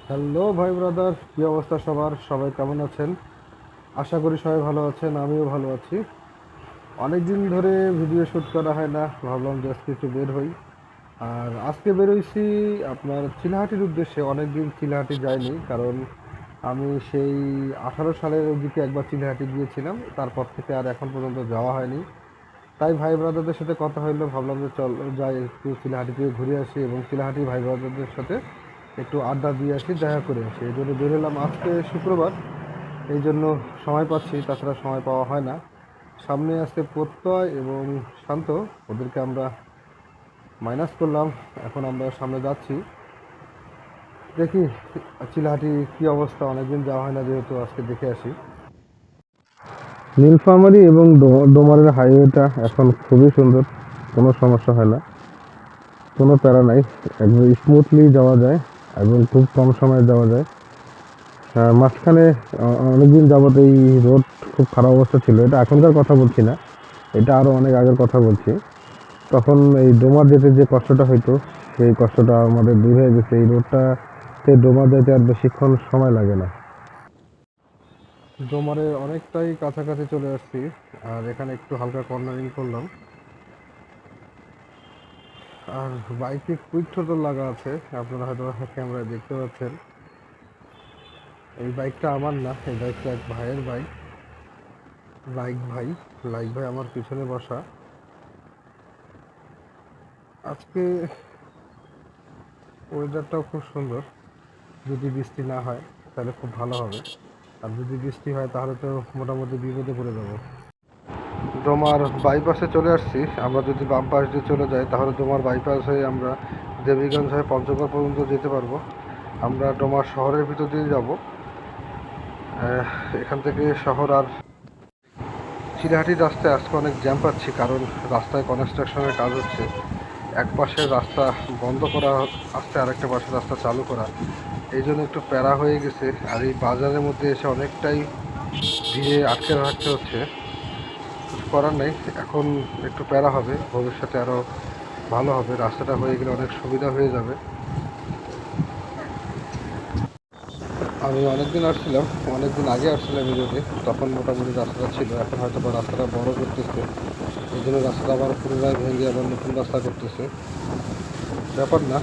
Hello ভাই brother, কি অবস্থা সবার? সবাই কেমন আছেন? আশা করি সবাই ভালো আছেন, আমিও ভালো আছি। অনেক দিন ধরে ভিডিও শ্যুট করা হয় না, ভাবলাম যে আজকে একটু বের হই। আর আজকে বেরোইছি আপনার চিলাহাটির উদ্দেশ্যে। অনেক দিন চিলাহাটি যাইনি, কারণ আমি সেই 18 সালের দিকে একবার চিলাহাটি গিয়েছিলাম, তারপর থেকে আর এখন পর্যন্ত যাওয়া হয়নি। তাই ভাই ব্রাদারদের সাথে কথা হইলো, ভাবলাম যে চল যাই একটু চিলাহাটি থেকে ঘুরে আসি এবং চিলাহাটি ভাই ব্রাদারদের সাথে একটু আড্ডা দিয়ে আসি, দেখা করে আসি। এই জন্য বের হলাম। আজকে শুক্রবার, এই জন্য সময় পাচ্ছি, তাছাড়া সময় পাওয়া হয় না। সামনে আজকে প্রত্যয় এবং শান্ত, ওদেরকে আমরা মাইনাস করলাম। এখন আমরা সামনে যাচ্ছি, দেখি চিলাহাটি কি অবস্থা। অনেকদিন যাওয়া হয় না, যেহেতু আজকে দেখে আসি। নীলফামারী এবং ডোমারের হাইওয়েটা এখন খুবই সুন্দর, কোনো সমস্যা হয় না, কোনো প্যারা নাই, একদম স্মুথলি যাওয়া যায় এবং খুব কম সময়ে যাওয়া যায়। মাঝখানে অনেকদিন যাবত এই রোড খুব খারাপ অবস্থা ছিল। এটা এখনকার কথা বলছি না, এটা আরও অনেক আগের কথা বলছি। তখন এই ডোমার যেতে যে কষ্টটা হইতো, সেই কষ্টটা আমাদের দূর হয়ে গেছে। এই রোডটাতে ডোমার যেতে আর বেশিক্ষণ সময় লাগে না। ডোমারে অনেকটাই কাছাকাছি চলে আসছি, আর এখানে একটু হালকা কর্নারিং করলাম। আর বাইকে কুইক থ্রোটল লাগা আছে, আপনারা হয়তো ক্যামেরায় দেখতে পাচ্ছেন। এই বাইকটা আমার না, এই বাইকটা এক ভাইয়ের বাইক। লাইক ভাই, লাইক ভাই আমার পিছনে বসা। আজকে ওয়েদারটাও খুব সুন্দর। যদি বৃষ্টি না হয় তাহলে খুব ভালো হবে, আর যদি বৃষ্টি হয় তাহলে তো মোটামুটি বিপদে পড়ে যাব। ডোমার বাইপাসে চলে আসছি। আমরা যদি বাম পাশ দিয়ে চলে যাই তাহলে ডোমার বাইপাস হয়ে আমরা দেবীগঞ্জ হয়ে পঞ্চগড় পর্যন্ত যেতে পারবো। আমরা ডোমার শহরের ভিতর দিয়ে যাব। এখান থেকে শহর আর চিলাহাটির রাস্তায় আজকে অনেক জ্যাম পাচ্ছি, কারণ রাস্তায় কনস্ট্রাকশনের কাজ হচ্ছে। এক পাশের রাস্তা বন্ধ করা আসছে, আরেকটা পাশের রাস্তা চালু করা, এই জন্য একটু প্যারা হয়ে গেছে। আর এই বাজারের মধ্যে এসে অনেকটাই ভিড়ে আটকে রাখতে হচ্ছে। কিছু করার নেই, এখন একটু প্যারা হবে, ভবিষ্যতে আরও ভালো হবে। রাস্তাটা হয়ে গেলে অনেক সুবিধা হয়ে যাবে। আমি অনেকদিন আসছিলাম, অনেকদিন আগে আসছিলাম ভিডিওতে, তখন মোটামুটি রাস্তাটা ছিল। এখন হয়তো বা রাস্তাটা বড় করতেছে, এই জন্য রাস্তাটা আবার পুনরায় ভেঙে আবার নতুন রাস্তা করতেছে। ব্যাপার না,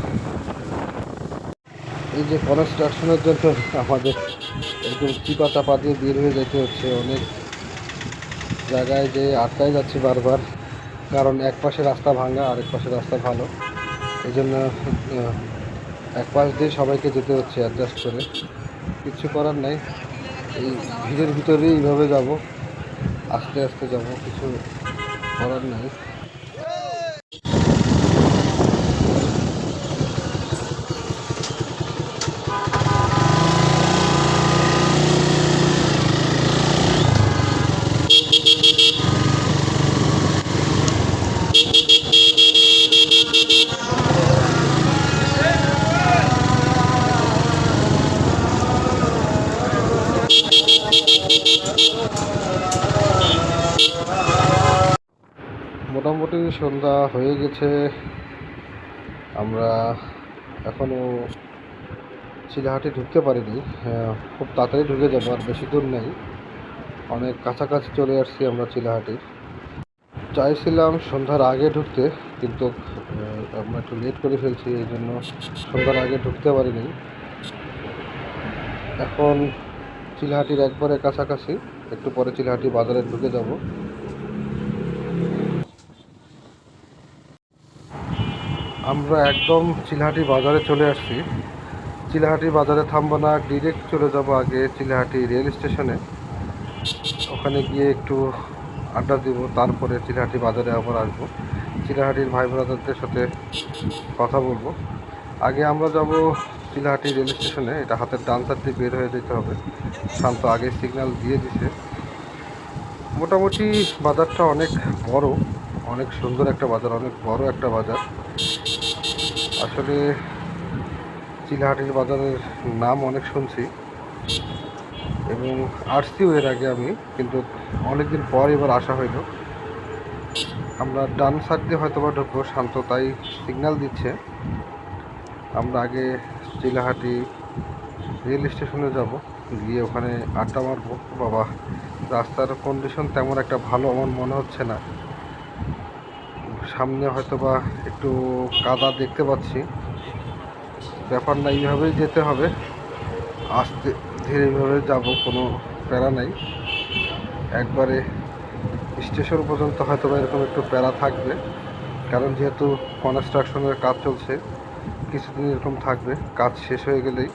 এই যে কনস্ট্রাকশনের জন্য আমাদের একদম চিপা চাপা দিয়ে বের হয়ে যেতে হচ্ছে। অনেক জায়গায় যে আটকায় যাচ্ছি বারবার, কারণ এক পাশে রাস্তা ভাঙা, আরেক পাশে রাস্তা ভালো। এই জন্য এক পাশ দিয়ে সবাইকে যেতে হচ্ছে অ্যাডজাস্ট করে। কিছু করার নাই, এই ভিড়ের ভিতরেই এইভাবে যাব, আস্তে আস্তে যাব, কিছু করার নাই। মোটামুটি সন্ধ্যা হয়ে গেছে, আমরা এখনও চিলাহাটি ঢুকতে পারিনি। খুব তাড়াতাড়ি ঢুকে যাবো, আর বেশি দূর নেই, অনেক কাছাকাছি চলে আসছি আমরা চিলাহাটির। চাইছিলাম সন্ধ্যার আগে ঢুকতে, কিন্তু আমরা একটু লেট করে ফেলছি, এই জন্য সন্ধ্যার আগে ঢুকতে পারিনি। এখন চিলাহাটির একবারে কাছাকাছি, একটু পরে চিলাহাটি বাজারে ঢুকে যাব। আমরা একদম চিলাহাটি বাজারে চলে আসছি। চিলাহাটি বাজারে থামবো না, ডিরেক্ট চলে যাব আগে চিলাহাটি রেল স্টেশনে। ওখানে গিয়ে একটু আড্ডা দিব, তারপরে চিলাহাটি বাজারে আবার আসবো, চিলাহাটির ভাই ব্রাদারদের সাথে কথা বলবো। আগে আমরা যাব চিলাহাটি রেল স্টেশনে, এটা হাতের ডান সাইড দিয়ে বের হয়ে যেতে হবে। শান্ত আগে সিগন্যাল দিয়ে দিছে। মোটামুটি বাজারটা অনেক বড়, অনেক সুন্দর একটা বাজার, অনেক বড় একটা বাজার। আসলে চিলাহাটির বাজারের নাম অনেক শুনছি এবং আসছিও এর আগে আমি, কিন্তু অনেকদিন পর এবার আসা হইল। আমরা ডান সাইড দিয়ে হয়তো বা ঢুকবো, শান্ত তাই সিগন্যাল দিচ্ছে। আমরা আগে চিলাহাটি রেল স্টেশনে যাব, গিয়ে ওখানে আড্ডা মারবো। বাবা, রাস্তার কন্ডিশন তেমন একটা ভালো আমার মনে হচ্ছে না। সামনে হয়তো বা একটু কাদা দেখতে পাচ্ছি। ব্যাপার না, এইভাবেই যেতে হবে, আস্তে ধীরে এইভাবে যাব, কোনো প্যারা নাই। একবারে স্টেশন পর্যন্ত হয়তো বা এরকম একটু প্যারা থাকবে, কারণ যেহেতু কনস্ট্রাকশনের কাজ চলছে, কিছুদিন এরকম থাকবে। কাজ শেষ হয়ে গেলেই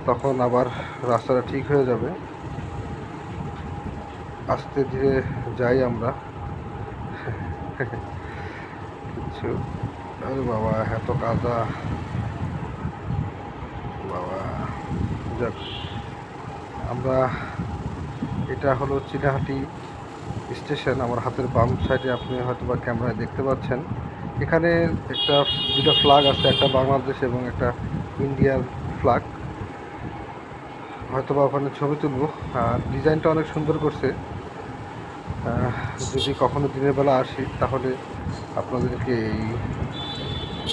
তখন আবার রাস্তাটা ঠিক হয়ে যাবে। আস্তে ধীরে যাই আমরা। কিছু, আরে বাবা এত কাদা, বাবা। যাক, আমরা, এটা হলো চিনাহাটি স্টেশন। আমার হাতের বাম সাইডে আপনি হয়তো বা ক্যামেরায় দেখতে পাচ্ছেন, এখানে একটা, দুটো ফ্ল্যাগ আছে, একটা বাংলাদেশ এবং একটা ইন্ডিয়ার ফ্ল্যাগ। হয়তো বা ওখানে ছবি তুলবো। আর ডিজাইনটা অনেক সুন্দর করছে। যদি কখনো দিনের বেলা আসি তাহলে আপনাদেরকে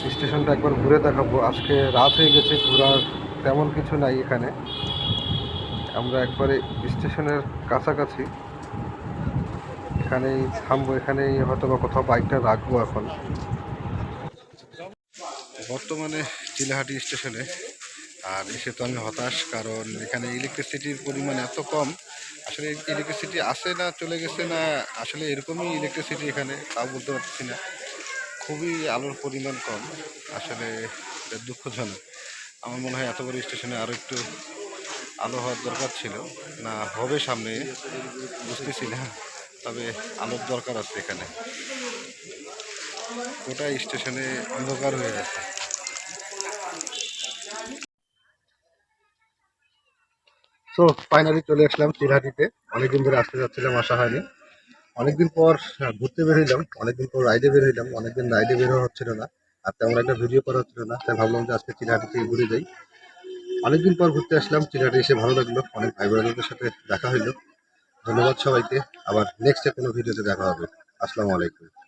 এই স্টেশনটা একবার ঘুরে দেখাবো। আজকে রাত হয়ে গেছে, ঘোরার তেমন কিছু নাই এখানে। আমরা একবারে স্টেশনের কাছাকাছি, এখানেই থামবো, এখানেই হয়তো বা কোথাও বাইকটা রাখবো এখন। বর্তমানে চিলাহাটি স্টেশনে, আর এসে তো আমি হতাশ, কারণ এখানে ইলেকট্রিসিটির পরিমাণ এত কম। আসলে ইলেকট্রিসিটি আসে না চলে গেছে না, আসলে এরকমই ইলেকট্রিসিটি এখানে, তাও বলতে পারছি না। খুবই আলোর পরিমাণ কম, আসলে এটা দুঃখজনক। আমার মনে হয় এত বড় স্টেশনে আরও একটু আলো হওয়ার দরকার ছিল, না হবে সামনে বুঝতেছি না, তবে আলোর দরকার আছে এখানে। গোটা স্টেশনে অন্ধকার হয়ে আছে। তো ফাইনালি চলে আসলাম চিরহাটিতে। অনেকদিন ধরে আসতে যাচ্ছিলাম, আসা হয়নি। অনেকদিন পর ঘুরতে বের হইলাম, অনেকদিন পর রাইডে বের হইলাম। অনেকদিন রাইডে বের হওয়া হচ্ছিল না, আর তেমন একটা ভিডিও করা হচ্ছিল না, তাই ভাবলাম যে আজকে চিরহাটি থেকে ঘুরে যাই। অনেকদিন পর ঘুরতে আসলাম, চিরহাটি এসে ভালো লাগলো, অনেক ভাই বোনদের সাথে দেখা হইলো। ধন্যবাদ সবাইকে, আবার নেক্সট কোনো ভিডিওতে দেখা হবে। আসসালামু আলাইকুম।